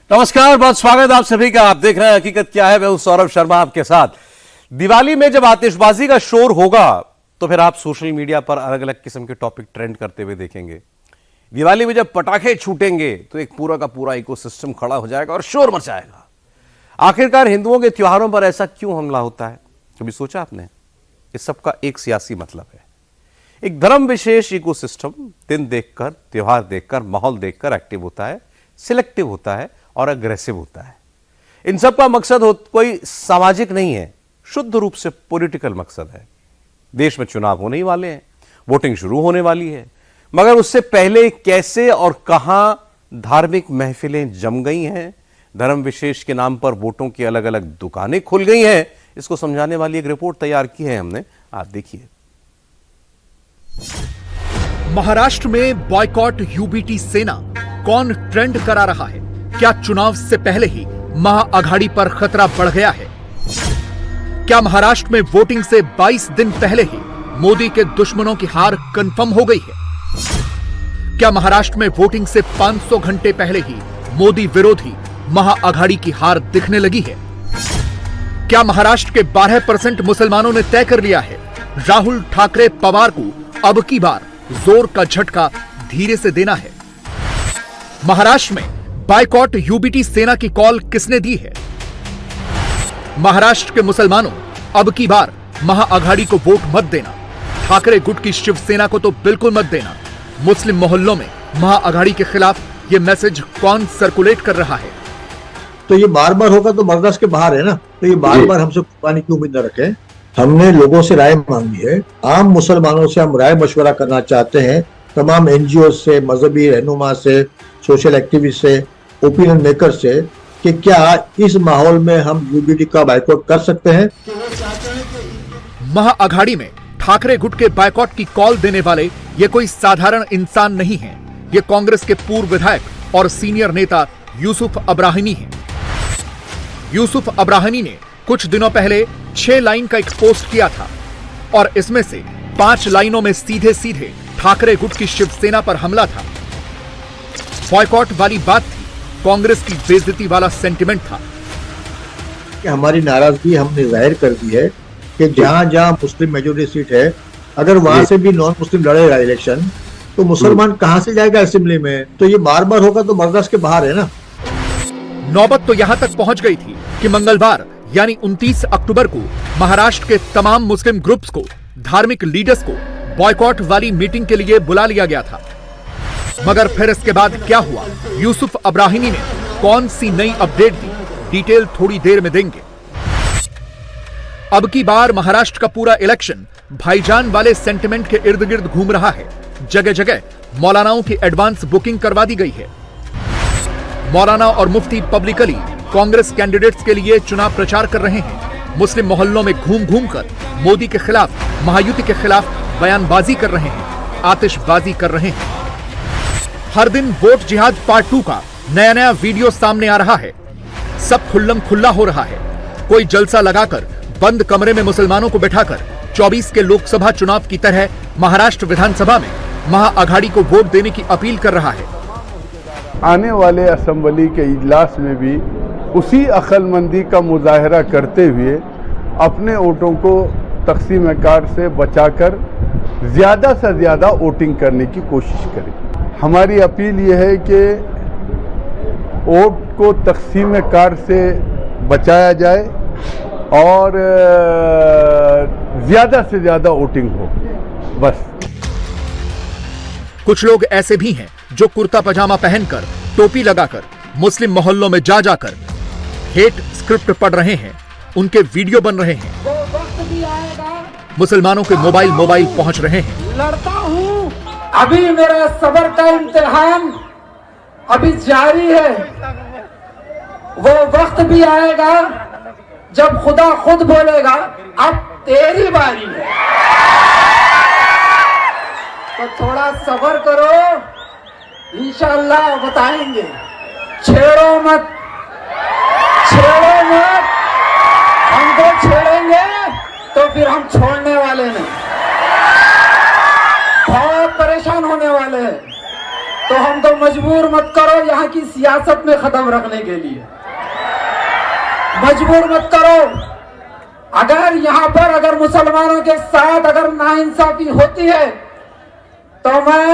नमस्कार, बहुत स्वागत आप सभी का। आप देख रहे हैं हकीकत क्या है। मैं हूं सौरभ शर्मा आपके साथ। दिवाली में जब आतिशबाजी का शोर होगा तो फिर आप सोशल मीडिया पर अलग अलग किस्म के टॉपिक ट्रेंड करते हुए देखेंगे। दिवाली में जब पटाखे छूटेंगे तो एक पूरा का पूरा इकोसिस्टम खड़ा हो जाएगा और शोर मचाएगा। आखिरकार हिंदुओं के त्योहारों पर ऐसा क्यों हमला होता है? कभी सोचा आपने? इस सबका एक सियासी मतलब है। एक धर्म विशेष इकोसिस्टम दिन देखकर, त्योहार देखकर, माहौल देखकर एक्टिव होता है, सिलेक्टिव होता है और अग्रेसिव होता है। इन सब का मकसद कोई सामाजिक नहीं है, शुद्ध रूप से पॉलिटिकल मकसद है। देश में चुनाव होने ही वाले हैं, वोटिंग शुरू होने वाली है, मगर उससे पहले कैसे और कहां धार्मिक महफिलें जम गई हैं, धर्म विशेष के नाम पर वोटों की अलग अलग दुकानें खुल गई हैं, इसको समझाने वाली एक रिपोर्ट तैयार की है हमने। आप देखिए। महाराष्ट्र में बॉयकॉट यूबीटी सेना कौन ट्रेंड करा रहा है? क्या चुनाव से पहले ही महाअघाड़ी पर खतरा बढ़ गया है? क्या महाराष्ट्र में वोटिंग से 22 दिन पहले ही मोदी के दुश्मनों की हार कंफर्म हो गई है? क्या महाराष्ट्र में वोटिंग से 500 घंटे पहले ही मोदी विरोधी महाअघाड़ी की हार दिखने लगी है? क्या महाराष्ट्र के 12% मुसलमानों ने तय कर लिया है राहुल ठाकरे पवार को अब की बार जोर का झटका धीरे से देना है? महाराष्ट्र में बायकॉट यूबीटी सेना की कॉल किसने दी है? महाराष्ट्र के मुसलमानों, अब की बार महाअघाड़ी को वोट मत देना। ठाकरे गुट की शिवसेना को तो बिल्कुल मत देना। मुस्लिम मोहल्लों में महाअघाड़ी के खिलाफ यह मैसेज कौन सर्कुलेट कर रहा है? तो ये बार बार होगा तो बर्दाश्त के बाहर है ना। तो ये बार बार हमसे कुर्बानी की उम्मीद न रखें। हमने लोगों से राय मांगी है। आम मुसलमानों से हम राय मशवरा करना चाहते हैं, तमाम एनजीओ से, मजहबी रहनुमा से, सोशल एक्टिविस्ट से, ओपिनियन मेकर से, कि क्या इस माहौल में हम यूबीटी का बायकॉट कर सकते हैं। महाअघाड़ी में ठाकरे गुट के बायकॉट की कॉल देने वाले ये कोई साधारण इंसान नहीं है। ये कांग्रेस के पूर्व विधायक और सीनियर नेता यूसुफ अब्राहमी हैं। यूसुफ अब्राहमी ने कुछ दिनों पहले 6 लाइन का एक पोस्ट किया था और इसमें से 5 लाइनों में सीधे सीधे ठाकरे गुट की शिवसेना पर हमला था। बॉयकॉट वाली बात थी, कांग्रेस की बेइज्जती वाला सेंटिमेंट था। कि हमारी नाराजगी हमने जाहिर कर दी है कि जहां जहां मुस्लिम मेजोरिटी सीट है, अगर वहां से भी नॉन मुस्लिम लड़ेगा इलेक्शन तो मुसलमान कहां से जाएगा असेंबली में? तो ये बार बार होगा तो बर्दाश्त के बाहर है ना। नौबत तो यहां तक पहुंच गई थी कि मंगलवार यानी 29 अक्टूबर को महाराष्ट्र के तमाम मुस्लिम ग्रुप्स को, धार्मिक लीडर्स को बॉयकॉट वाली मीटिंग के लिए बुला लिया गया था। मगर फिर इसके बाद क्या हुआ? यूसुफ अब्राहमी ने कौन सी नई अपडेट दी? डिटेल थोड़ी देर में देंगे। अब की बार महाराष्ट्र का पूरा इलेक्शन भाईजान वाले सेंटिमेंट के इर्द गिर्द घूम रहा है। जगह जगह मौलानाओं की एडवांस बुकिंग करवा दी गई है। मौलाना और मुफ्ती पब्लिकली कांग्रेस कैंडिडेट्स के लिए चुनाव प्रचार कर रहे हैं। मुस्लिम मोहल्लों में घूम घूम कर मोदी के खिलाफ, महायुति के खिलाफ बयानबाजी कर रहे हैं, आतिशबाजी कर रहे हैं। हर दिन वोट जिहाद पार्ट 2 का नया नया वीडियो सामने आ रहा है। सब खुल्लम खुल्ला हो रहा है। कोई जलसा लगाकर बंद कमरे में मुसलमानों को बैठाकर 24 के लोकसभा चुनाव की तरह महाराष्ट्र विधानसभा में महाअघाड़ी को वोट देने की अपील कर रहा है। आने वाले असेंबली के इजलास में भी उसी अक्लमंदी का मुजाहरा करते हुए अपने वोटों को तकसीम कार से बचाकर ज़्यादा से ज़्यादा वोटिंग करने की कोशिश करें। हमारी अपील ये है कि वोट को तकसीम कार से बचाया जाए और ज़्यादा से ज़्यादा वोटिंग हो, बस। कुछ लोग ऐसे भी हैं जो कुर्ता पजामा पहनकर, टोपी लगाकर मुस्लिम मोहल्लों में जा जाकर हेट स्क्रिप्ट पढ़ रहे हैं। उनके वीडियो बन रहे हैं। मुसलमानों के मोबाइल पहुंच रहे हैं। लड़ता हूं, अभी मेरा सबर का इम्तिहान अभी जारी है। वो वक्त भी आएगा जब खुदा खुद बोलेगा अब तेरी बारी है। तो थोड़ा सबर करो, इंशाअल्लाह बताएंगे। छेड़ो मत, हमको छेड़ेंगे तो फिर हम छोड़ने वाले नहीं, बहुत परेशान होने वाले हैं। तो हम तो मजबूर मत करो यहाँ की सियासत में कदम रखने के लिए, मजबूर मत करो। अगर यहाँ पर अगर मुसलमानों के साथ अगर नाइंसाफी होती है तो मैं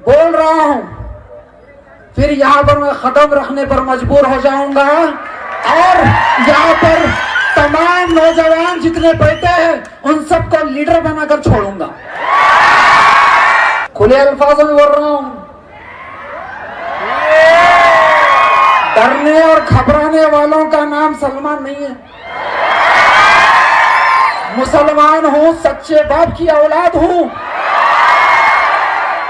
बोल रहा हूं फिर यहाँ पर मैं कदम रखने पर मजबूर हो जाऊंगा और यहाँ पर तमाम नौजवान जितने बैठे हैं उन सबको लीडर बनाकर छोड़ूंगा। खुले अल्फाजों में बोल रहा हूं, डरने और घबराने वालों का नाम सलमान नहीं है। मुसलमान हूं, सच्चे बाप की औलाद हूं,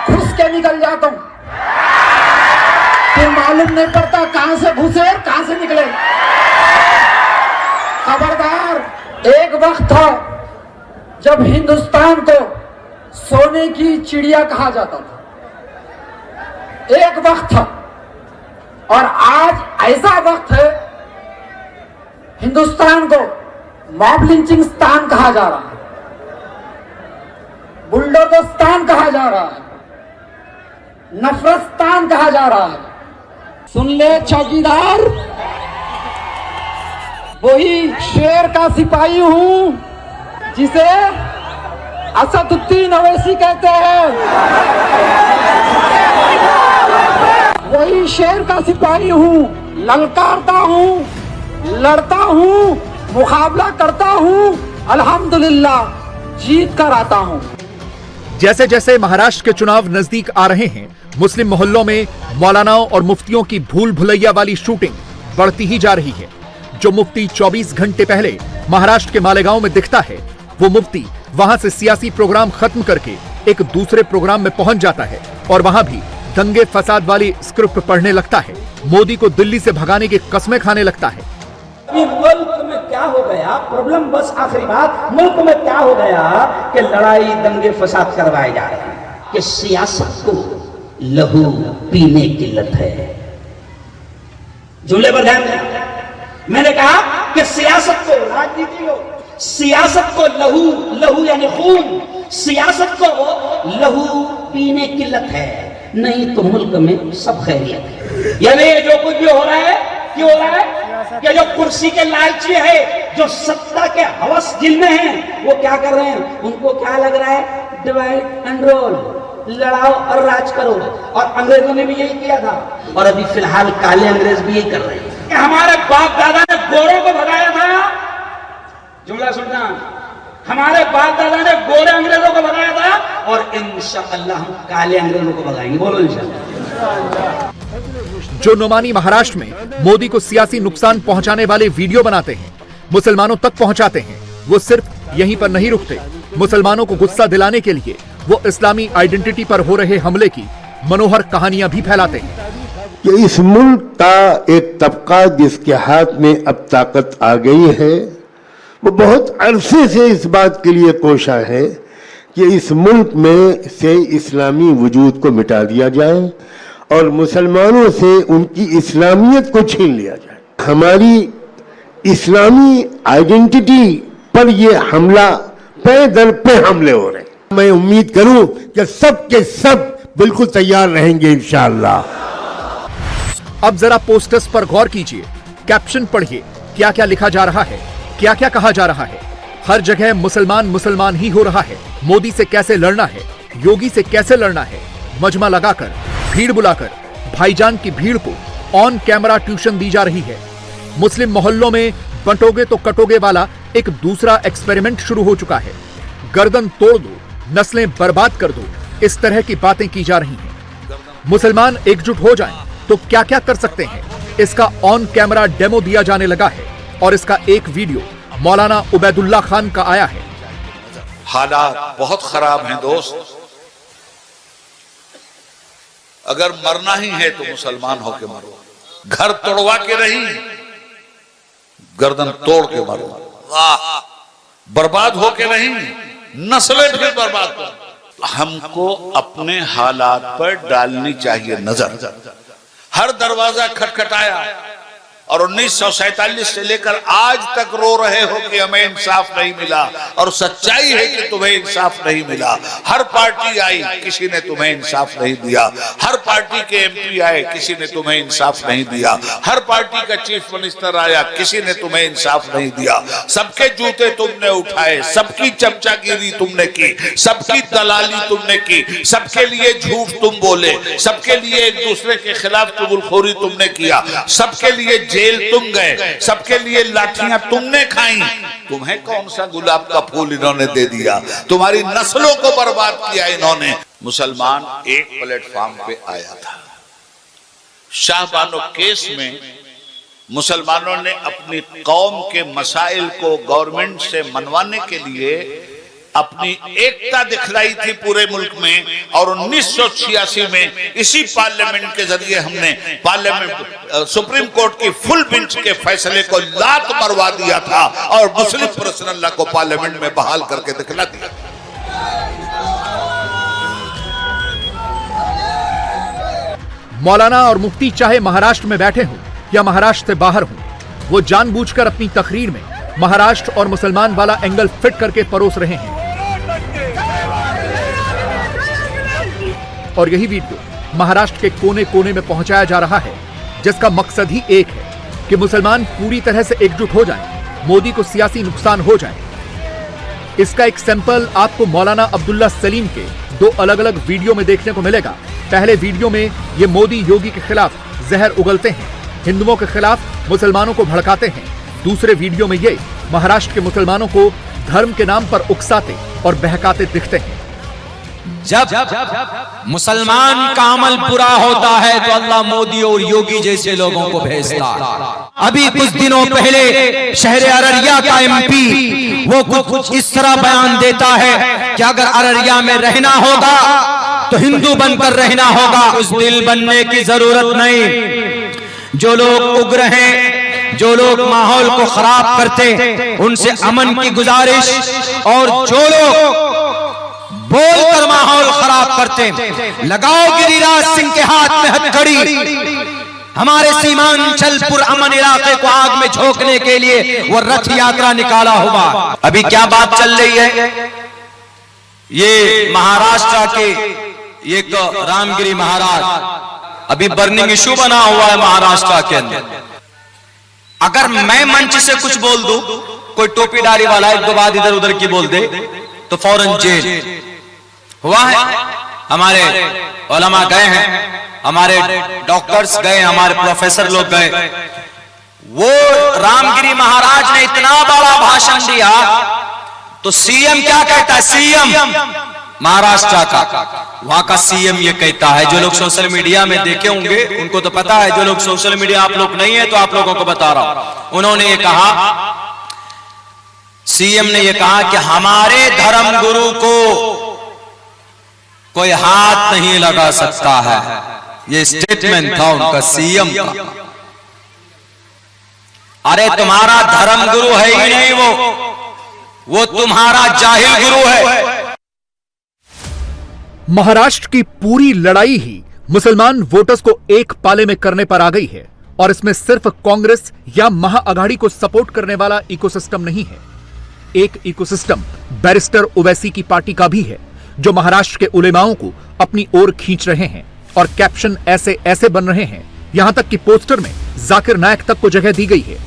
घुस के निकल जाता हूं, फिर मालूम नहीं पड़ता कहां से घुसे और कहां से निकले। खबरदार, एक वक्त था जब हिंदुस्तान को सोने की चिड़िया कहा जाता था, एक वक्त था, और आज ऐसा वक्त है हिंदुस्तान को मॉब लिंचिंग स्थान कहा जा रहा है, बुलडोजस्तान कहा जा रहा है, नफरस्तान कहा जा रहा है। सुन ले चौकीदार, वही शेर का सिपाही हूं जिसे असदुद्दीन अवैसी कहते हैं, वही शेर का सिपाही हूं, ललकारता हूं, लड़ता हूं, मुकाबला करता हूं, अल्हम्दुलिल्लाह जीत कर आता हूं। जैसे जैसे महाराष्ट्र के चुनाव नजदीक आ रहे हैं, मुस्लिम मोहल्लों में मौलानाओं और मुफ्तियों की भूल भुलैया वाली शूटिंग बढ़ती ही जा रही है। जो मुफ्ती 24 घंटे पहले महाराष्ट्र के मालेगांव में दिखता है, वो मुफ्ती वहां से सियासी प्रोग्राम खत्म करके एक दूसरे प्रोग्राम में पहुंच जाता है और वहां भी दंगे फसाद वाली स्क्रिप्ट पढ़ने लगता है, मोदी को दिल्ली से भगाने की कस्में खाने लगता है। मुल्क में क्या हो गया, प्रॉब्लम बस आखिरी बात, मुल्क में क्या हो गया कि लड़ाई दंगे फसाद करवाए जा रहे हैं, कि सियासत को लहू पीने की लत है। जुमले पर ध्यान दें, मैंने कहा कि सियासत को, राजनीति को, सियासत को लहू, लहू यानी खून, सियासत को लहू पीने की लत है, नहीं तो मुल्क में सब खैरियत है। यानी ये जो कुछ भी हो रहा है, क्यों हो रहा है कि जो कुर्सी के लालची है, जो सत्ता के हवस जिनमें हैं, वो क्या कर रहे हैं, उनको क्या लग रहा है, डिवाइड एंड रोल, लड़ाओ और राज करो। और अंग्रेजों ने भी यही किया था और अभी फिलहाल काले अंग्रेज भी यही कर रहे हैं। हमारे बाप दादा ने गोरों को भगाया था, जुमला सुनना, हमारे बाप दादा ने गोरे अंग्रेजों को भगाया था और इंशाअल्लाह हम काले अंग्रेजों को भगाएंगे। बोलो इंशाअल्लाह। जो नोमानी महाराष्ट्र में मोदी को सियासी नुकसान पहुंचाने वाले वीडियो बनाते हैं, मुसलमानों तक पहुंचाते हैं, वो सिर्फ यहीं पर नहीं रुकते। मुसलमानों को गुस्सा दिलाने के लिए वो इस्लामी आइडेंटिटी पर हो रहे हमले की मनोहर कहानियां भी फैलाते हैं। कि इस मुल्क का एक तबका जिसके हाथ में अब ताकत आ गई है, वो बहुत अरसे से इस बात के लिए कोशा है कि इस मुल्क में से इस्लामी वजूद को मिटा दिया जाए और मुसलमानों से उनकी इस्लामियत को छीन लिया जाए। हमारी इस्लामी आइडेंटिटी पर ये हमला पे दर पे हमले हो रहे हैं। मैं उम्मीद करूं कि सब के सब बिल्कुल तैयार रहेंगे इंशाअल्लाह। अब जरा पोस्टर्स पर गौर कीजिए, कैप्शन पढ़िए, क्या क्या लिखा जा रहा है, क्या क्या कहा जा रहा है। हर जगह मुसलमान मुसलमान ही हो रहा है। मोदी से कैसे लड़ना है, योगी से कैसे लड़ना है, मजमा लगाकर, भीड़ बुलाकर भाईजान की भीड़ को ऑन कैमरा ट्यूशन दी जा रही है। मुस्लिम मोहल्लों में बंटोगे तो कटोगे वाला एक दूसरा एक्सपेरिमेंट शुरू हो चुका है। गर्दन तोड़ दो, नस्लें बर्बाद कर दो, इस तरह की बातें की जा रही हैं। मुसलमान एकजुट हो जाएं तो क्या क्या कर सकते हैं, इसका ऑन कैमरा डेमो दिया जाने लगा है और इसका एक वीडियो मौलाना उबैदुल्ला खान का आया है। हालात बहुत खराब हैं दोस्त, अगर मरना ही है तो मुसलमान होके मरो, घर तोड़वा के नहीं, गर्दन तोड़ के मरो, बर्बाद होके नहीं, नस्लें भी बर्बाद करो। हमको अपने हालात पर डालनी चाहिए नजर। हर दरवाजा खटखटाया, और 1947 से लेकर आज तक रो रहे हो कि हमें इंसाफ नहीं मिला, और सच्चाई है कि तुम्हें इंसाफ नहीं मिला। हर पार्टी आई, किसी ने तुम्हें इंसाफ नहीं दिया। हर पार्टी के एमपी आए, किसी ने तुम्हें इंसाफ नहीं दिया। हर पार्टी का चीफ मिनिस्टर आया, किसी ने तुम्हें इंसाफ नहीं दिया। सबके जूते तुमने उठाए, सबकी चमचागिरी तुमने की, सबकी दलाली तुमने की, सबके लिए झूठ तुम बोले, सबके लिए एक दूसरे के खिलाफ चुगलखोरी तुमने किया, सबके लिए जेल तुम गए, सबके लिए लाठियां तुमने खाई। तुम्हें कौन सा गुलाब का फूल इन्होंने दे दिया? तुम्हारी नस्लों को बर्बाद किया इन्होंने। मुसलमान एक प्लेटफॉर्म पे आया था। शाहबानो केस में मुसलमानों ने अपनी कौम के मसाइल को गवर्नमेंट से मनवाने के लिए अपनी एकता दिखलाई थी पूरे मुल्क में, और 1986 में इसी पार्लियामेंट के जरिए हमने पार्लियामेंट सुप्रीम कोर्ट की फुल बेंच के फैसले को लात मरवा दिया था और मुस्लिम पर्सन लॉ को पार्लियामेंट में बहाल करके दिखला दिया। मौलाना और मुफ्ती चाहे महाराष्ट्र में बैठे हों या महाराष्ट्र से बाहर हों, वो जानबूझकर अपनी तकरीर में महाराष्ट्र और मुसलमान वाला एंगल फिट करके परोस रहे हैं। और यही वीडियो महाराष्ट्र के कोने कोने में पहुंचाया जा रहा है, जिसका मकसद ही एक है कि मुसलमान पूरी तरह से एकजुट हो जाएं, मोदी को सियासी नुकसान हो जाए। इसका एक सैंपल आपको मौलाना अब्दुल्ला सलीम के 2 अलग अलग वीडियो में देखने को मिलेगा। पहले वीडियो में ये मोदी योगी के खिलाफ जहर उगलते हैं, हिंदुओं के खिलाफ मुसलमानों को भड़काते हैं। दूसरे वीडियो में ये महाराष्ट्र के मुसलमानों को धर्म के नाम पर उकसाते और बहकाते दिखते हैं। जब मुसलमान का अमल बुरा होता है तो अल्लाह मोदी और योगी जैसे लोगों को भेजता है। अभी कुछ दिनों पहले शहर अररिया का एमपी वो कुछ इस तरह बयान देता है कि अगर अररिया में रहना होगा तो हिंदू बनकर रहना होगा, उस दिल बनने की जरूरत नहीं। जो लोग उग्र हैं, जो लोग माहौल को खराब करते, उनसे अमन की गुजारिश, और जो लोग बोलकर माहौल खराब करते, लगाओ गिरिराज सिंह के हाथ में हथकड़ी। हमारे सीमांचल पुरअमन इलाके को आग में झोंकने के लिए वो रथ यात्रा निकाला हुआ। अभी क्या बात चल रही है, ये महाराष्ट्र के एक रामगिरी महाराज अभी बर्निंग इशू बना हुआ है महाराष्ट्र के अंदर। अगर मैं मंच से कुछ बोल दूं, कोई टोपीदारी वाला एक दो बात इधर उधर की बोल दे तो फौरन जेल हुआ है। हमारे उलमा गए हैं, हमारे डॉक्टर्स गए, हमारे प्रोफेसर लोग गए। वो रामगिरी महाराज ने इतना बड़ा भाषण दिया तो सीएम क्या कहता है, सीएम महाराष्ट्र का, वहां का सीएम ये कहता है। जो लोग सोशल मीडिया में देखे होंगे उनको तो पता है, जो लोग सोशल मीडिया आप लोग नहीं है तो आप लोगों को बता रहा हूं। उन्होंने ये कहा, सीएम ने ये कहा कि हमारे धर्म गुरु को कोई हाथ नहीं लगा सकता है। ये स्टेटमेंट था उनका, सीएम का। अरे तुम्हारा धर्म गुरु है ही नहीं, वो तुम्हारा जाहिल गुरु है। महाराष्ट्र की पूरी लड़ाई ही मुसलमान वोटर्स को एक पाले में करने पर आ गई है, और इसमें सिर्फ कांग्रेस या महाअघाड़ी को सपोर्ट करने वाला इकोसिस्टम नहीं है। एक इकोसिस्टम बैरिस्टर ओवैसी की पार्टी का भी है, जो महाराष्ट्र के उलेमाओं को अपनी ओर खींच रहे हैं, और कैप्शन ऐसे ऐसे बन रहे हैं, यहां तक कि पोस्टर में जाकिर नायक तक को जगह दी गई है।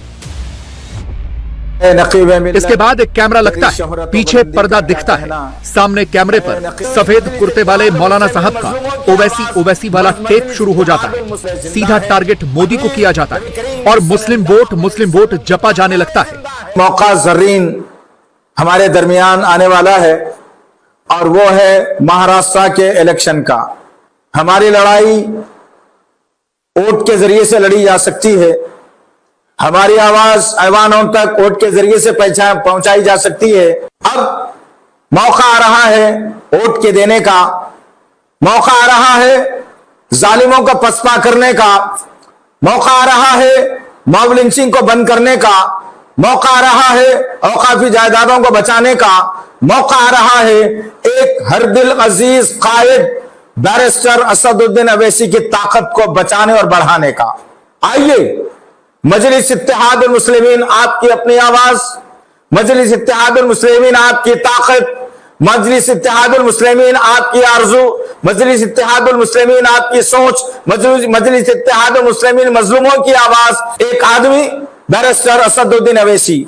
इसके बाद एक कैमरा लगता है, पीछे पर्दा दिखता है, सामने कैमरे पर सफेद कुर्ते वाले मौलाना साहब का ओवैसी वाला टेप शुरू हो जाता है। सीधा टारगेट मोदी को किया जाता है और मुस्लिम वोट जपा जाने लगता है। मौका जर्रीन हमारे दरमियान आने वाला है, और वो है महाराष्ट्र के इलेक्शन का। हमारी लड़ाई वोट के जरिए से लड़ी जा सकती है, हमारी आवाज ऐवानों तक वोट के जरिए से पहुंचाई जा सकती है। अब मौका आ रहा है वोट के देने का, मौका आ रहा है जालिमों का पसपा करने का, मौका आ रहा है मॉब लिंचिंग को बंद करने का, मौका आ रहा है औकाफी जायदादों को बचाने का, मौका आ रहा है एक हर दिल अजीज कायद बैरिस्टर असदुद्दीन ओवैसी की ताकत को बचाने और बढ़ाने का। आइए मजलिस इत्तेहादुल मुस्लिमीन आपकी अपनी आवाज, मजलिस इत्तेहादुल मुस्लिमीन आपकी ताकत, मजलिस इत्तेहादुल मुस्लिमीन आपकी आरजू, मजलिस इत्तेहादुल मुस्लिमीन आपकी सोच, मजलिस इत्तेहादुल मुस्लिमीन मजलूमों की आवाज। एक आदमी बैरिस्टर असदुद्दीन अवैसी,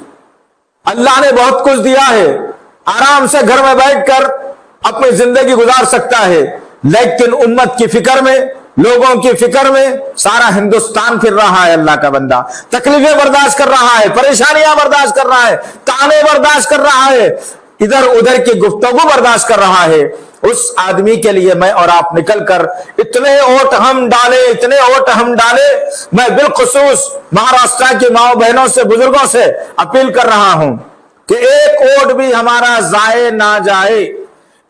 अल्लाह ने बहुत कुछ दिया है, आराम से घर में बैठकर अपनी जिंदगी गुजार सकता है, लेकिन उम्मत की फिक्र में, लोगों की फिक्र में सारा हिंदुस्तान फिर रहा है। अल्लाह का बंदा तकलीफें बर्दाश्त कर रहा है, परेशानियां बर्दाश्त कर रहा है, ताने बर्दाश्त कर रहा है, इधर उधर की गुफ्तगू बर्दाश्त कर रहा है। उस आदमी के लिए मैं और आप निकलकर इतने वोट हम डाले, इतने वोट हम डाले, मैं बिलखुसूस महाराष्ट्र की माओ बहनों से, बुजुर्गों से अपील कर रहा हूं कि एक वोट भी हमारा जाए ना जाए,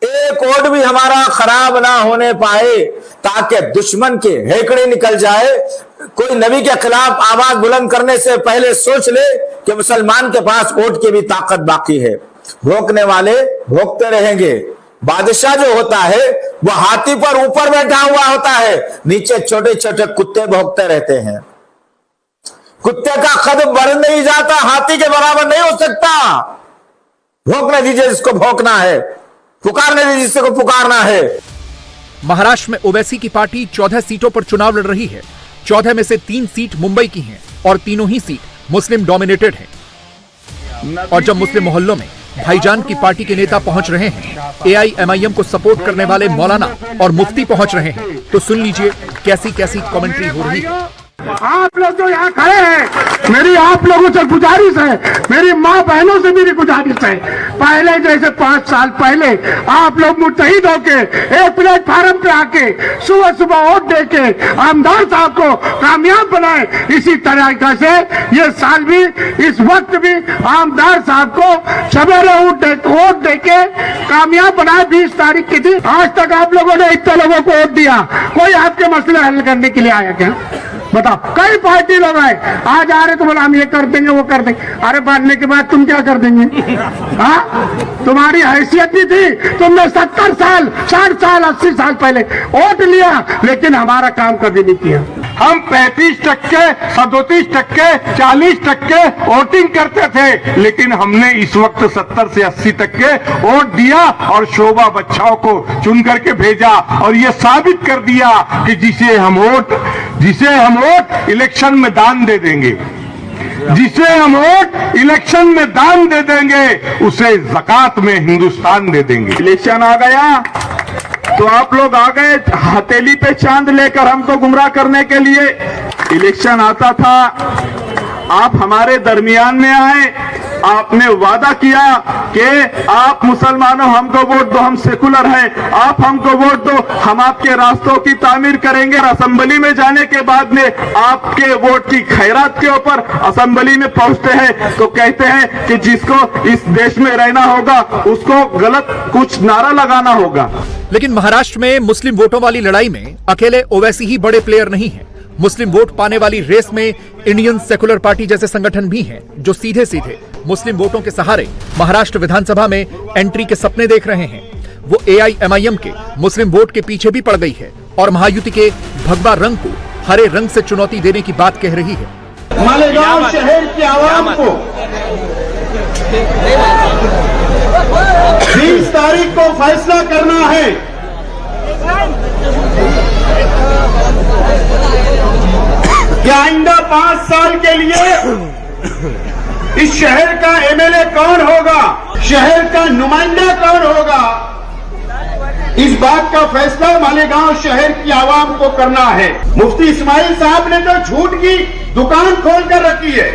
एक वोट भी हमारा खराब ना होने पाए, ताकि दुश्मन के हेकड़े निकल जाए। कोई नबी के खिलाफ आवाज बुलंद करने से पहले सोच ले कि मुसलमान के पास वोट की भी ताकत बाकी है। भोंकने वाले भोंकते रहेंगे। बादशाह जो होता है वह हाथी पर ऊपर बैठा हुआ होता है, नीचे छोटे छोटे कुत्ते भौंकते रहते हैं। कुत्ते का कद बढ़ नहीं जाता, हाथी के बराबर नहीं हो सकता। भौंकने दीजिए जिसको भौंकना है, पुकारने दीजिए जिसको पुकारना है। महाराष्ट्र में ओवैसी की पार्टी 14 सीटों पर चुनाव लड़ रही है। 14 में से 3 सीट मुंबई की हैं और तीनों ही सीट मुस्लिम डोमिनेटेड हैं। और जब मुस्लिम मोहल्लों में भाईजान की पार्टी के नेता पहुंच रहे हैं, AIMIM को सपोर्ट करने वाले मौलाना और मुफ्ती पहुंच रहे हैं, तो सुन लीजिए कैसी कैसी कमेंट्री हो रही है। आप लोग जो यहाँ खड़े हैं, मेरी आप लोगों से गुजारिश है, मेरी माँ बहनों से मेरी गुजारिश है, पहले जैसे 5 साल पहले आप लोग मुत्तहिद होके एक प्लेटफार्म पे आके सुबह सुबह वोट देके आमदार साहब को कामयाब बनाए, इसी तरीके से ये साल भी, इस वक्त भी आमदार साहब को सवेरे वोट देके कामयाब बनाए। 20 तारीख की थी, आज तक आप लोगों ने इतने लोगों को वोट दिया, कोई आपके मसले हल करने के लिए आया क्या? बताओ। कई पार्टी लोग आए, आज आ रहे तो बोला हम ये कर देंगे वो कर देंगे, अरे बांटने के बाद तुम क्या कर देंगे? हाँ, तुम्हारी हैसियत भी थी, तुमने 70 साल 60 साल 80 साल पहले वोट लिया, लेकिन हमारा काम कभी नहीं किया। हम 35%, 37%, 40% वोटिंग करते थे, लेकिन हमने इस वक्त 70 से 80 तक के वोट दिया और शोभा बच्चाओं को चुन करके भेजा, और ये साबित कर दिया कि जिसे हम वोट इलेक्शन में दान दे देंगे, जिसे हम वोट इलेक्शन में दान दे देंगे, उसे ज़कात में हिंदुस्तान दे देंगे। इलेक्शन आ गया तो आप लोग आ गए हथेली पे चांद लेकर हमको गुमराह करने के लिए। इलेक्शन आता था, आप हमारे दरमियान में आए, आपने वादा किया कि आप मुसलमानों हमको वोट दो, हम सेकुलर हैं, आप हमको वोट दो, हम आपके रास्तों की तामीर करेंगे। असेंबली में जाने के बाद में आपके वोट की खैरात के ऊपर असेंबली में पहुंचते हैं तो कहते हैं कि जिसको इस देश में रहना होगा उसको गलत कुछ नारा लगाना होगा। लेकिन महाराष्ट्र में मुस्लिम वोटों वाली लड़ाई में अकेले ओवैसी ही बड़े प्लेयर नहीं है। मुस्लिम वोट पाने वाली रेस में इंडियन सेकुलर पार्टी जैसे संगठन भी हैं, जो सीधे सीधे मुस्लिम वोटों के सहारे महाराष्ट्र विधानसभा में एंट्री के सपने देख रहे हैं। वो AIMIM के मुस्लिम वोट के पीछे भी पड़ गई है और महायुति के भगवा रंग को हरे रंग से चुनौती देने की बात कह रही है। मालेगांव शहर की आवाम को 20 तारीख को फैसला करना है कि आइंदा 5 साल के लिए इस शहर का MLA कौन होगा, शहर का नुमाइंदा कौन होगा। इस बात का फैसला मालेगांव शहर की आवाम को करना है। मुफ्ती इस्माइल साहब ने जो झूठ की दुकान खोल कर रखी है,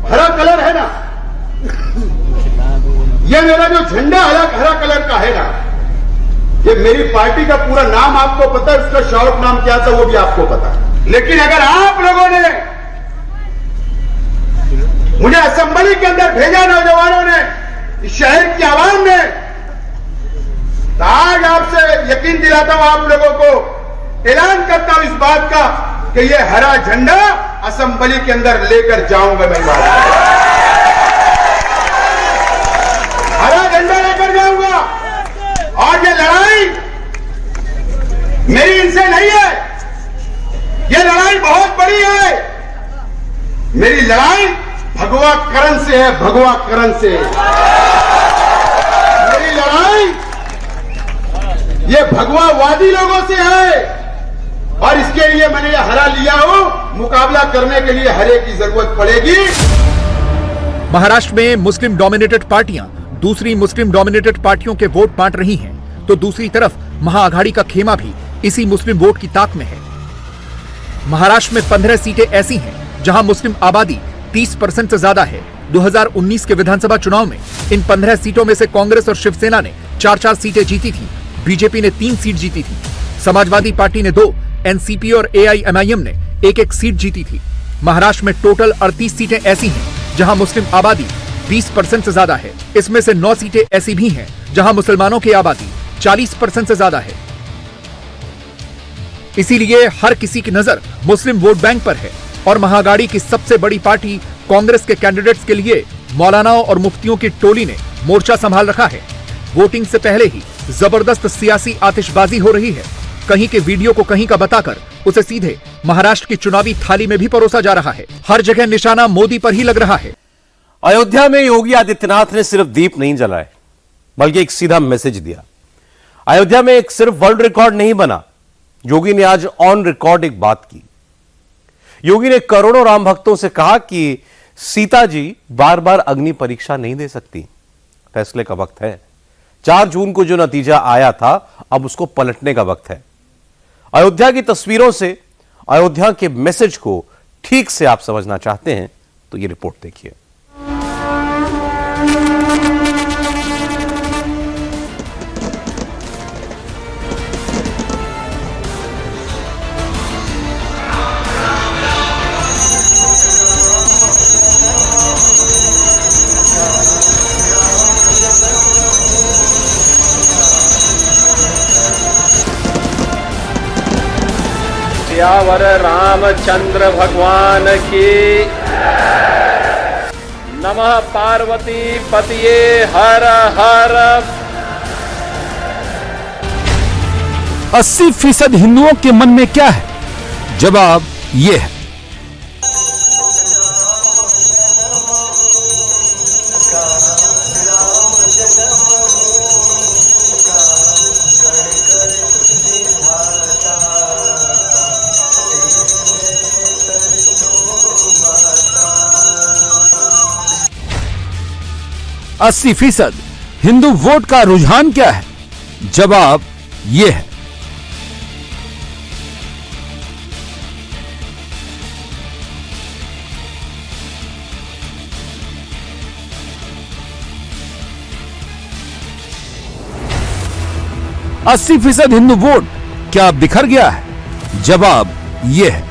हरा कलर है ना, ये मेरा जो झंडा हरा कलर का है ना, ये मेरी पार्टी का पूरा नाम आपको पता है, उसका शॉर्ट नाम क्या था वो भी आपको पता है। लेकिन अगर आप लोगों ने मुझे असेंबली के अंदर भेजा, नौजवानों ने, इस शहर की आवाम ने, तो आज आपसे यकीन दिलाता हूं, आप लोगों को ऐलान करता हूं इस बात का कि ये हरा झंडा असेंबली के अंदर लेकर जाऊंगा। मैं हरा झंडा लेकर जाऊंगा। और ये लड़ाई मेरी इनसे नहीं है, से है, भगवा करण से। मेरी लड़ाई ये भगवावादी लोगों से है और इसके लिए मैंने ये हरा लिया हूं। मुकाबला करने के लिए हरे की जरूरत पड़ेगी। महाराष्ट्र में मुस्लिम डोमिनेटेड पार्टियां दूसरी मुस्लिम डोमिनेटेड पार्टियों के वोट बांट रही हैं, तो दूसरी तरफ महाआघाड़ी का खेमा भी इसी मुस्लिम वोट की ताक में है। महाराष्ट्र में 15 सीटें ऐसी हैं जहां मुस्लिम आबादी 30% से ज्यादा है। 2019 के विधानसभा चुनाव में इन 15 सीटों में से कांग्रेस और शिवसेना ने 4-4 सीटें जीती थी। बीजेपी ने 3 सीट जीती थी। समाजवादी पार्टी ने 2, एनसीपी और एआईएमआईएम ने 1-1 सीट जीती थी। महाराष्ट्र में टोटल 38 सीटें ऐसी हैं जहां मुस्लिम आबादी 20% से ज्यादा है। इसमें से 9 सीटें ऐसी भी हैं जहां मुसलमानों की आबादी 40% से ज्यादा है। इसीलिए हर किसी की नजर मुस्लिम वोट बैंक पर है और महाआघाड़ी की सबसे बड़ी पार्टी कांग्रेस के कैंडिडेट्स के लिए मौलानाओं और मुफ्तियों की टोली ने मोर्चा संभाल रखा है। वोटिंग से पहले ही जबरदस्त सियासी आतिशबाजी हो रही है। कहीं के वीडियो को कहीं का बताकर उसे सीधे महाराष्ट्र की चुनावी थाली में भी परोसा जा रहा है। हर जगह निशाना मोदी पर ही लग रहा है। अयोध्या में योगी आदित्यनाथ ने सिर्फ दीप नहीं जलाए, बल्कि एक सीधा मैसेज दिया। अयोध्या में एक सिर्फ वर्ल्ड रिकॉर्ड नहीं बना, योगी ने आज ऑन रिकॉर्ड एक बात की। योगी ने करोड़ों राम भक्तों से कहा कि सीता जी बार बार अग्नि परीक्षा नहीं दे सकती, फैसले का वक्त है। 4 जून को जो नतीजा आया था, अब उसको पलटने का वक्त है। अयोध्या की तस्वीरों से अयोध्या के मैसेज को ठीक से आप समझना चाहते हैं तो ये रिपोर्ट देखिए। सियावर रामचंद्र भगवान की। नमः पार्वती पतिये हर हर। 80% हिंदुओं के मन में क्या है? जवाब ये है। अस्सी फीसद हिंदू वोट का रुझान क्या है? जवाब ये है। अस्सी फीसद हिंदू वोट क्या बिखर गया है? जवाब ये है।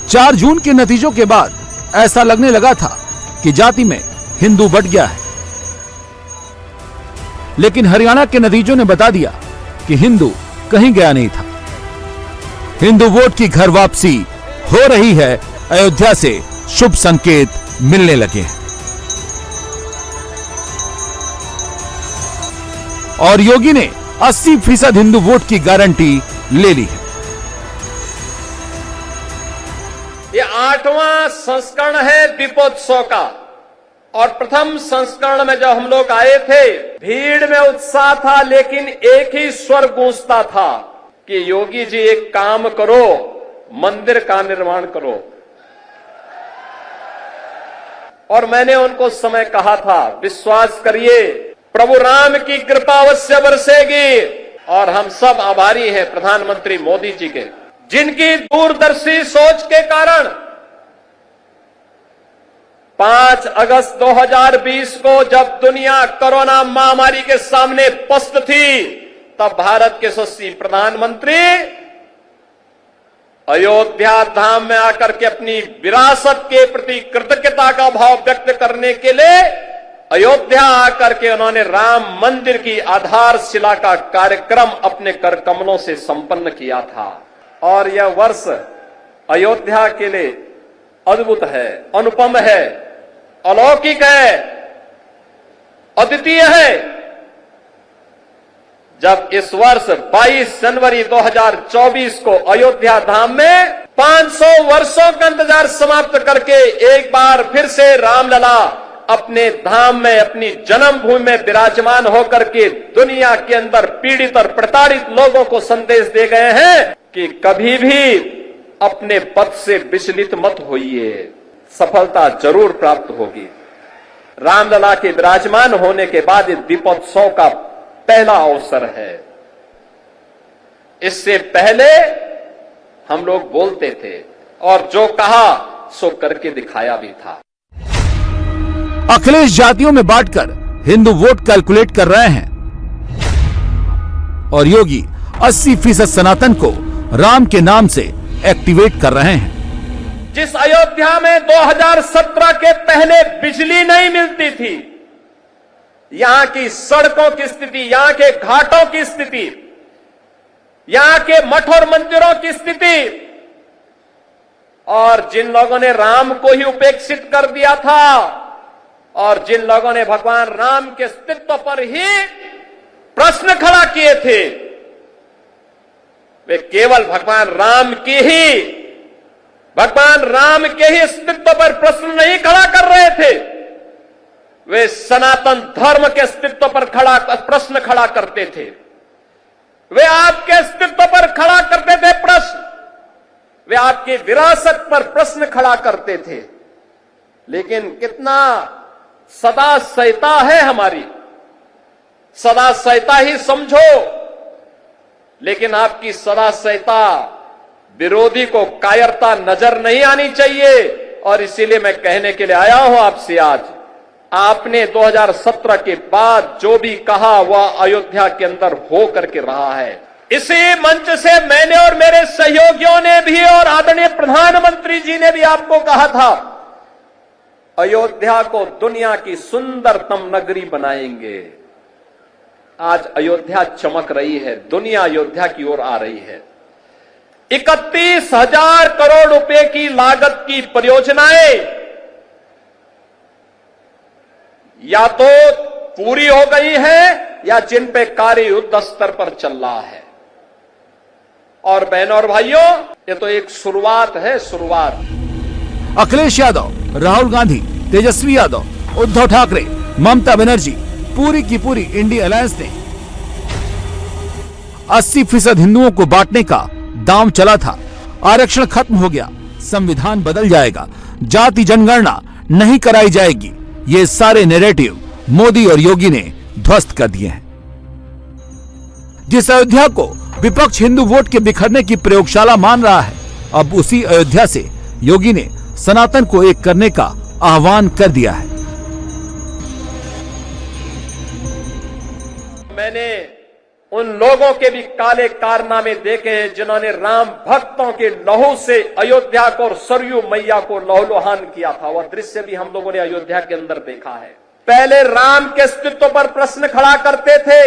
चार जून के नतीजों के बाद ऐसा लगने लगा था कि जाति में हिंदू बंट गया है, लेकिन हरियाणा के नतीजों ने बता दिया कि हिंदू कहीं गया नहीं था। हिंदू वोट की घर वापसी हो रही है। अयोध्या से शुभ संकेत मिलने लगे हैं और योगी ने 80% हिंदू वोट की गारंटी ले ली है। ये 8वां संस्करण है दीपोत्सव का और प्रथम संस्करण में जब हम लोग आए थे, भीड़ में उत्साह था, लेकिन एक ही स्वर गूंजता था कि योगी जी एक काम करो, मंदिर का निर्माण करो। और मैंने उनको समय कहा था, विश्वास करिए प्रभु राम की कृपा अवश्य बरसेगी। और हम सब आभारी हैं प्रधानमंत्री मोदी जी के, जिनकी दूरदर्शी सोच के कारण 5 अगस्त 2020 को जब दुनिया कोरोना महामारी के सामने पस्त थी, तब भारत के यशस्वी प्रधानमंत्री अयोध्या धाम में आकर के अपनी विरासत के प्रति कृतज्ञता का भाव व्यक्त करने के लिए अयोध्या आकर के उन्होंने राम मंदिर की आधारशिला का कार्यक्रम अपने कर कमलों से संपन्न किया था। और यह वर्ष अयोध्या के लिए अद्भुत है, अनुपम है, अलौकिक है। अद्वितीय है। जब इस वर्ष 22 जनवरी 2024 को अयोध्या धाम में 500 वर्षों का इंतजार समाप्त करके एक बार फिर से रामलला अपने धाम में, अपनी जन्मभूमि में विराजमान होकर के दुनिया के अंदर पीड़ित और प्रताड़ित लोगों को संदेश दे गए हैं कि कभी भी अपने पथ से विचलित मत होइए, सफलता जरूर प्राप्त होगी। रामलला के विराजमान होने के बाद इस दीपोत्सव का पहला अवसर है। इससे पहले हम लोग बोलते थे और जो कहा सो करके दिखाया भी था। अखिलेश जातियों में बांटकर हिंदू वोट कैलकुलेट कर रहे हैं और योगी 80% सनातन को राम के नाम से एक्टिवेट कर रहे हैं। जिस अयोध्या में 2017 के पहले बिजली नहीं मिलती थी, यहां की सड़कों की स्थिति, यहां के घाटों की स्थिति, यहां के मठ और मंदिरों की स्थिति, और जिन लोगों ने राम को ही उपेक्षित कर दिया था और जिन लोगों ने भगवान राम के अस्तित्व पर ही प्रश्न खड़ा किए थे, वे केवल भगवान राम के ही अस्तित्व पर प्रश्न नहीं खड़ा कर रहे थे, वे सनातन धर्म के अस्तित्व पर प्रश्न खड़ा करते थे। वे आपके अस्तित्व पर खड़ा करते थे प्रश्न, वे आपकी विरासत पर प्रश्न खड़ा करते थे। लेकिन कितना सदा सहता है हमारी, सदा सहता ही समझो, लेकिन आपकी सदा सहता विरोधी को कायरता नजर नहीं आनी चाहिए। और इसीलिए मैं कहने के लिए आया हूं आपसे आज, आपने 2017 के बाद जो भी कहा वह अयोध्या के अंदर हो करके रहा है। इसी मंच से मैंने और मेरे सहयोगियों ने भी और आदरणीय प्रधानमंत्री जी ने भी आपको कहा था, अयोध्या को दुनिया की सुंदरतम नगरी बनाएंगे। आज अयोध्या चमक रही है, दुनिया अयोध्या की ओर आ रही है। 31,000 करोड़ रुपए की लागत की परियोजनाएं या तो पूरी हो गई है या जिन पे कार्य युद्ध स्तर पर चल रहा है। और बहनों और भाइयों, ये तो एक शुरुआत है, शुरुआत। अखिलेश यादव, राहुल गांधी, तेजस्वी यादव, उद्धव ठाकरे, ममता बनर्जी, पूरी की पूरी इंडिया अलायंस ने 80% हिंदुओं को बांटने का दांव चला था। आरक्षण खत्म हो गया, संविधान बदल जाएगा, जाति जनगणना नहीं कराई जाएगी, ये सारे नैरेटिव मोदी और योगी ने ध्वस्त कर दिए हैं। जिस अयोध्या को विपक्ष हिंदू वोट के बिखरने की प्रयोगशाला मान रहा है, अब उसी अयोध्या से योगी ने सनातन को एक करने का आह्वान कर दिया है। मैंने उन लोगों के भी काले कारनामे देखे हैं जिन्होंने राम भक्तों के लहू से अयोध्या को और सरयू मैया को लहूलुहान किया था। वह दृश्य भी हम लोगों ने अयोध्या के अंदर देखा है। पहले राम के अस्तित्व पर प्रश्न खड़ा करते थे,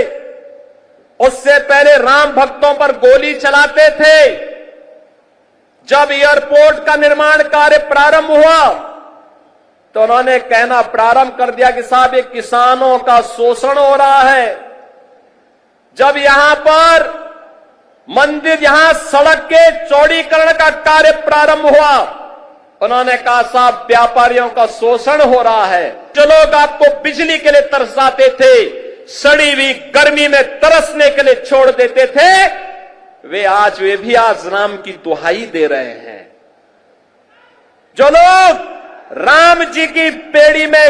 उससे पहले राम भक्तों पर गोली चलाते थे। जब एयरपोर्ट का निर्माण कार्य प्रारंभ हुआ तो उन्होंने कहना प्रारंभ कर दिया कि साहब ये किसानों का शोषण हो रहा है। जब यहां पर मंदिर, यहां सड़क के चौड़ीकरण का कार्य प्रारंभ हुआ, उन्होंने कहा साहब व्यापारियों का शोषण हो रहा है। जो लोग आपको बिजली के लिए तरसाते थे, सड़ी हुई गर्मी में तरसने के लिए छोड़ देते थे, वे भी आज राम की दुहाई दे रहे हैं। जो लोग राम जी की पेड़ी में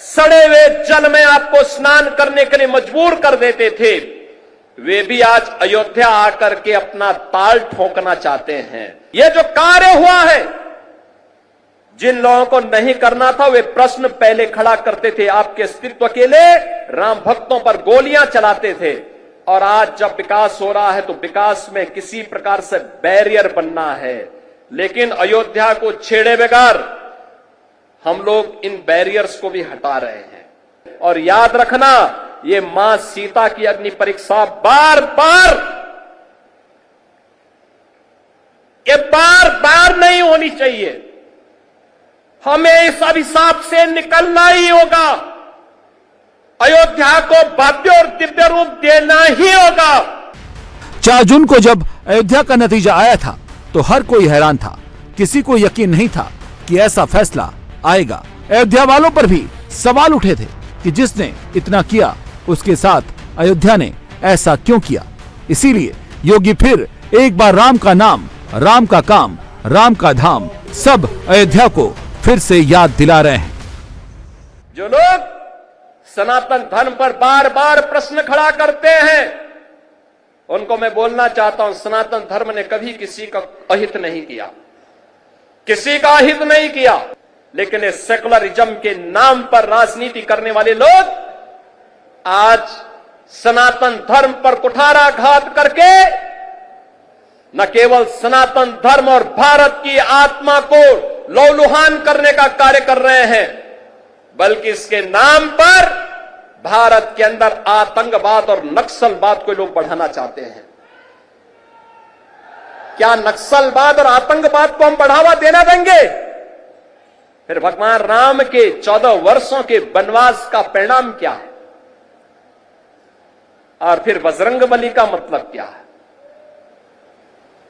सड़े हुए जल में आपको स्नान करने के लिए मजबूर कर देते थे, वे भी आज अयोध्या आकर के अपना ताल ठोकना चाहते हैं। यह जो कार्य हुआ है, जिन लोगों को नहीं करना था वे प्रश्न पहले खड़ा करते थे आपके अस्तित्व के लिए, राम भक्तों पर गोलियां चलाते थे। और आज जब विकास हो रहा है तो विकास में किसी प्रकार से बैरियर बनना है, लेकिन अयोध्या को छेड़े बगैर हम लोग इन बैरियर्स को भी हटा रहे हैं। और याद रखना, ये मां सीता की अग्नि परीक्षा बार बार नहीं होनी चाहिए। हमें इस अभिशाप से निकलना ही होगा। अयोध्या को भव्य और दिव्य रूप देना ही होगा। 4 जून को जब अयोध्या का नतीजा आया था तो हर कोई हैरान था। किसी को यकीन नहीं था कि ऐसा फैसला आएगा। अयोध्या वालों पर भी सवाल उठे थे कि जिसने इतना किया उसके साथ अयोध्या ने ऐसा क्यों किया। इसीलिए योगी फिर एक बार राम का नाम, राम का काम, राम का धाम, सब अयोध्या को फिर से याद दिला रहे हैं। जो लोग सनातन धर्म पर बार बार प्रश्न खड़ा करते हैं उनको मैं बोलना चाहता हूं, सनातन धर्म ने कभी किसी का अहित नहीं किया, किसी का अहित नहीं किया। लेकिन इस सेकुलरिज्म के नाम पर राजनीति करने वाले लोग आज सनातन धर्म पर कुठाराघात करके न केवल सनातन धर्म और भारत की आत्मा को लौलुहान करने का कार्य कर रहे हैं, बल्कि इसके नाम पर भारत के अंदर आतंकवाद और नक्सलवाद को लोग बढ़ाना चाहते हैं। क्या नक्सलवाद और आतंकवाद को हम बढ़ावा देना देंगे? फिर भगवान राम के 14 वर्षों के वनवास का परिणाम क्या है? और फिर बजरंगबली का मतलब क्या है?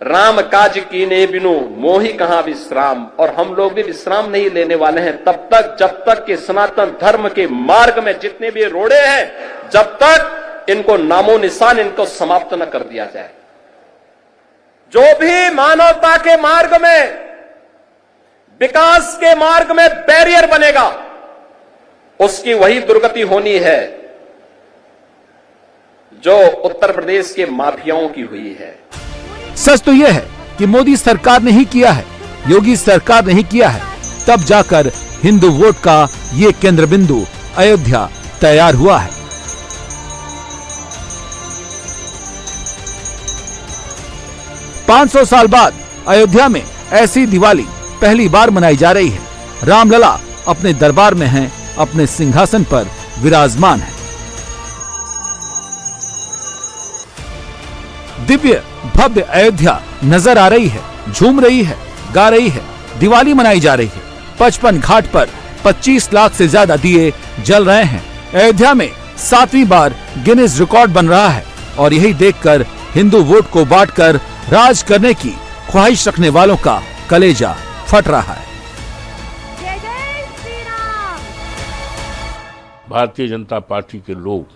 राम काज कीने बिनु मोहि कहां विश्राम। और हम लोग भी विश्राम नहीं लेने वाले हैं तब तक जब तक कि सनातन धर्म के मार्ग में जितने भी रोड़े हैं, जब तक इनको नामो निशान इनको समाप्त न कर दिया जाए। जो भी मानवता के मार्ग में, विकास के मार्ग में बैरियर बनेगा, उसकी वही दुर्गति होनी है जो उत्तर प्रदेश के माफियाओं की हुई है। सच तो यह है कि मोदी सरकार ने ही किया है, योगी सरकार ने ही किया है, तब जाकर हिंदू वोट का ये केंद्र बिंदु अयोध्या तैयार हुआ है। पांच 500 साल बाद अयोध्या में ऐसी दिवाली पहली बार मनाई जा रही है। रामलला अपने दरबार में हैं, अपने सिंहासन पर विराजमान है। दिव्य भव्य अयोध्या नजर आ रही है, झूम रही है, गा रही है, दिवाली मनाई जा रही है। 55 घाट पर 25 लाख से ज्यादा दिए जल रहे हैं। अयोध्या में 7वीं बार गिनीज रिकॉर्ड बन रहा है और यही देखकर हिंदू वोट को बांटकर राज करने की ख्वाहिश रखने वालों का कलेजा फट रहा है। भारतीय जनता पार्टी के लोग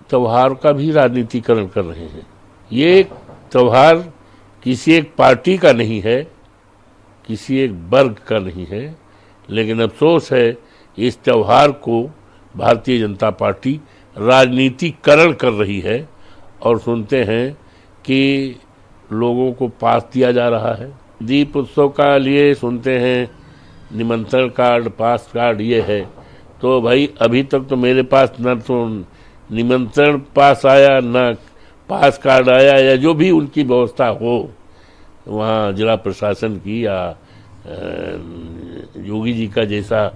त्योहार का भी राजनीतिकरण कर रहे हैं। ये त्योहार किसी एक पार्टी का नहीं है, किसी एक वर्ग का नहीं है, लेकिन अफसोस है इस त्योहार को भारतीय जनता पार्टी राजनीतिकरण कर रही है और सुनते हैं कि लोगों को पास दिया जा रहा है। दीप उत्सव का लिए सुनते हैं निमंत्रण कार्ड, पास कार्ड ये है। तो भाई अभी तक तो मेरे पास न तो निमंत्रण पास आया, न पास कार्ड आया, या जो भी उनकी व्यवस्था हो वहाँ जिला प्रशासन की या योगी जी का जैसा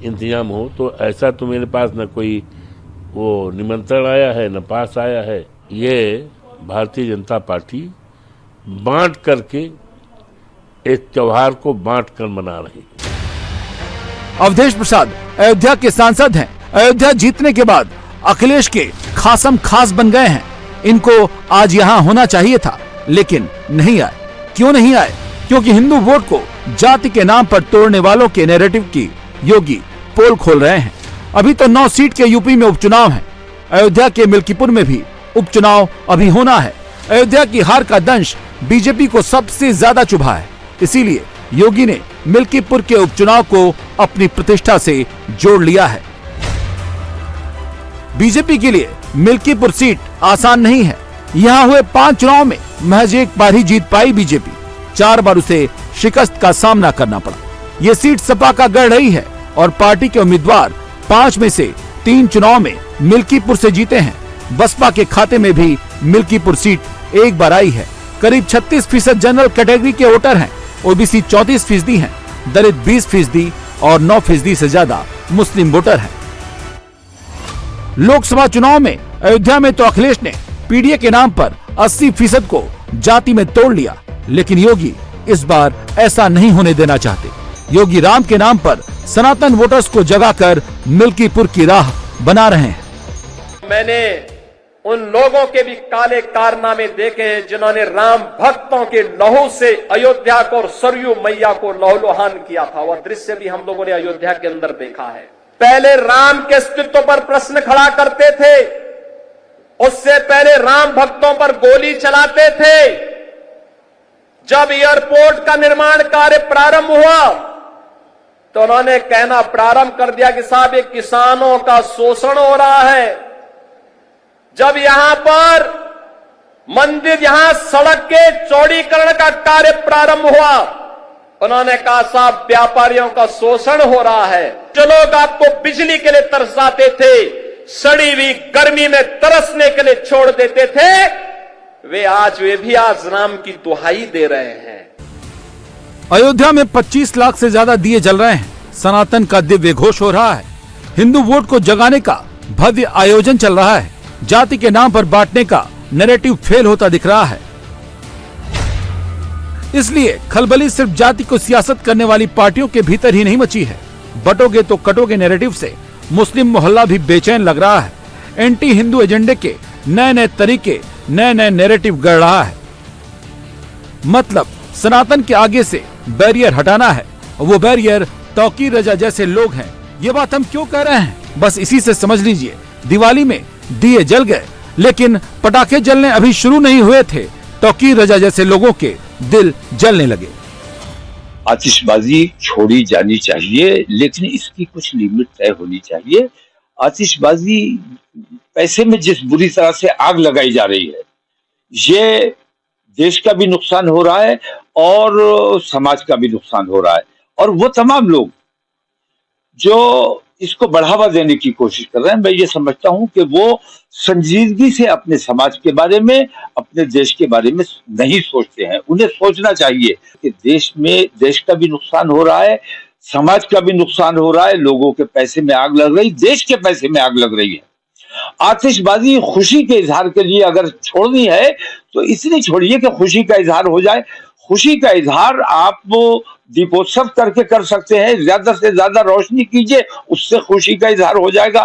इंतजाम हो, तो ऐसा तो मेरे पास न कोई वो निमंत्रण आया है न पास आया है। ये भारतीय जनता पार्टी बांट करके इस त्योहार को बांट कर मना रही है। अवधेश प्रसाद अयोध्या के सांसद हैं। अयोध्या जीतने के बाद अखिलेश के खासम खास बन गए हैं। इनको आज यहाँ होना चाहिए था, लेकिन नहीं आए। क्यों नहीं आए? क्योंकि हिंदू वोट को जाति के नाम पर तोड़ने वालों के नैरेटिव की योगी पोल खोल रहे हैं। अभी तो 9 सीट के यूपी में उपचुनाव है। अयोध्या के मिल्कीपुर में भी उपचुनाव अभी होना है। अयोध्या की हार का दंश बीजेपी को सबसे ज्यादा चुभा है। इसीलिए योगी ने मिल्कीपुर के उपचुनाव को अपनी प्रतिष्ठा से जोड़ लिया है। बीजेपी के लिए मिल्कीपुर सीट आसान नहीं है। यहाँ हुए 5 चुनाव में महज 1 बार ही जीत पाई बीजेपी। 4 बार उसे शिकस्त का सामना करना पड़ा। ये सीट सपा का गढ़ रही है और पार्टी के उम्मीदवार 5 में से 3 चुनाव में मिल्कीपुर से जीते हैं। बसपा के खाते में भी मिल्कीपुर सीट 1 बार आई है। करीब 36% जनरल कैटेगरी के वोटर हैं। ओबीसी 34% हैं, दलित 20% और 9% से ज्यादा मुस्लिम वोटर हैं। लोकसभा चुनाव में अयोध्या में तो अखिलेश ने पीडीए के नाम पर 80% को जाति में तोड़ लिया, लेकिन योगी इस बार ऐसा नहीं होने देना चाहते। योगी राम के नाम पर सनातन वोटर्स को जगाकर मिल्कीपुर की राह बना रहे हैं। मैंने उन लोगों के भी काले कारनामे देखे हैं जिन्होंने राम भक्तों के लहू से अयोध्या को और सरयू मैया को लहूलुहान किया था। वह दृश्य भी हम लोगों ने अयोध्या के अंदर देखा है। पहले राम के अस्तित्व पर प्रश्न खड़ा करते थे, उससे पहले राम भक्तों पर गोली चलाते थे। जब एयरपोर्ट का निर्माण कार्य प्रारंभ हुआ तो उन्होंने कहना प्रारंभ कर दिया कि साहब ये किसानों का शोषण हो रहा है। जब यहां पर मंदिर, यहां सड़क के चौड़ीकरण का कार्य प्रारंभ हुआ, उन्होंने कहा साहब व्यापारियों का शोषण हो रहा है। जो लोग आपको बिजली के लिए तरसाते थे, सड़ी हुई गर्मी में तरसने के लिए छोड़ देते थे, वे भी आज राम की दुहाई दे रहे हैं। अयोध्या में 25 लाख से ज्यादा दिए जल रहे हैं। सनातन का दिव्य घोष हो रहा है। हिंदू वोट को जगाने का भव्य आयोजन चल रहा है। जाति के नाम पर बांटने का नैरेटिव फेल होता दिख रहा है। इसलिए खलबली सिर्फ जाति को सियासत करने वाली पार्टियों के भीतर ही नहीं मची है। बटोगे तो कटोगे नैरेटिव से मुस्लिम मोहल्ला भी बेचैन लग रहा है। एंटी हिंदू एजेंडे के नए नए तरीके, नए नए नैरेटिव गढ़ रहा है। मतलब सनातन के आगे से बैरियर हटाना है। वो बैरियर तौकीर रजा जैसे लोग हैं। ये बात हम क्यों कह रहे हैं? बस इसी से समझ लीजिए, दिवाली में दिए जल गए लेकिन पटाखे जलने अभी शुरू नहीं हुए थे, तौकीर रजा जैसे लोगों के दिल जलने लगे। आतिशबाजी छोड़ी जानी चाहिए, लेकिन इसकी कुछ लिमिट तय होनी चाहिए। आतिशबाजी पैसे में जिस बुरी तरह से आग लगाई जा रही है, ये देश का भी नुकसान हो रहा है और समाज का भी नुकसान हो रहा है। और वो तमाम लोग जो इसको बढ़ावा देने की कोशिश कर रहे हैं, मैं ये समझता हूं कि वो संजीदगी से अपने समाज के बारे में, अपने देश के बारे में नहीं सोचते हैं। उन्हें सोचना चाहिए कि देश में देश का भी नुकसान हो रहा है, समाज का भी नुकसान हो रहा है, लोगों के पैसे में आग लग रही, देश के पैसे में आग लग रही है। आतिशबाजी खुशी के इजहार के लिए अगर छोड़नी है तो इसलिए छोड़िए कि खुशी का इजहार हो जाए। खुशी का इजहार आप दीपोत्सव करके कर सकते हैं, ज्यादा से ज्यादा रोशनी कीजिए, उससे खुशी का इजहार हो जाएगा।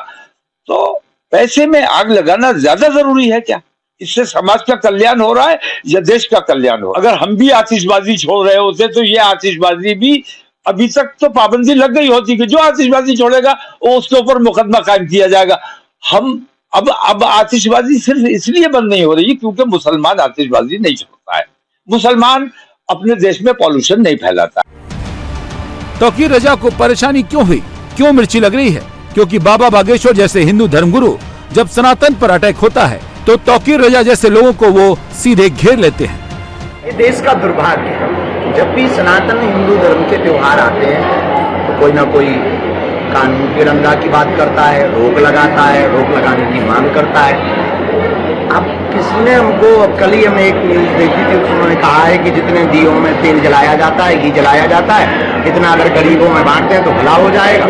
तो पैसे में आग लगाना ज्यादा जरूरी है क्या? इससे समाज का कल्याण हो रहा है या देश का कल्याण हो? अगर हम भी आतिशबाजी छोड़ रहे होते तो ये आतिशबाजी भी अभी तक तो पाबंदी लग गई होती कि जो आतिशबाजी छोड़ेगा वो उसके ऊपर मुकदमा कायम किया जाएगा। हम अब आतिशबाजी सिर्फ इसलिए बंद नहीं हो रही क्योंकि मुसलमान आतिशबाजी नहीं छोड़ता है। मुसलमान अपने देश में पॉल्यूशन नहीं फैलाता। तौकीर रजा को परेशानी क्यों हुई, क्यों मिर्ची लग रही है? क्योंकि बाबा बागेश्वर जैसे हिंदू धर्मगुरु जब सनातन पर अटैक होता है तो तौकीर रजा जैसे लोगों को वो सीधे घेर लेते हैं। ये देश का दुर्भाग्य है, जब भी सनातन हिंदू धर्म के त्योहार आते हैं तो कोई ना कोई कानून की रंगा की बात करता है, रोक लगाता है, रोक लगाने की मांग करता है। अब किसी ने हमको, अब कल ही हमने एक न्यूज देखी थी, उन्होंने कहा है कि जितने दियों में तेल जलाया जाता है, घी जलाया जाता है, इतना अगर गरीबों में बांटते हैं तो भला हो जाएगा।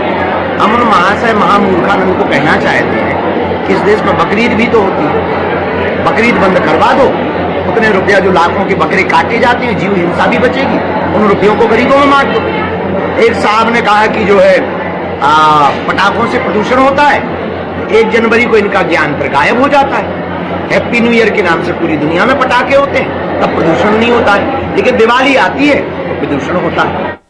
हम उन महाशय महामूर्खानंद को कहना चाहते हैं कि इस देश में बकरीद भी तो होती है, बकरीद बंद करवा दो, उतने रुपया जो लाखों के बकरे काटे जाते हैं, जीव हिंसा भी बचेगी, उन रुपयों को गरीबों में बांट दो। एक साहब ने कहा कि जो है पटाखों से प्रदूषण होता है, 1 जनवरी को इनका ज्ञान पर गायब हो जाता है। हैप्पी न्यू ईयर के नाम से पूरी दुनिया में पटाखे होते हैं, तब प्रदूषण नहीं होता है, लेकिन दिवाली आती है तो प्रदूषण होता है।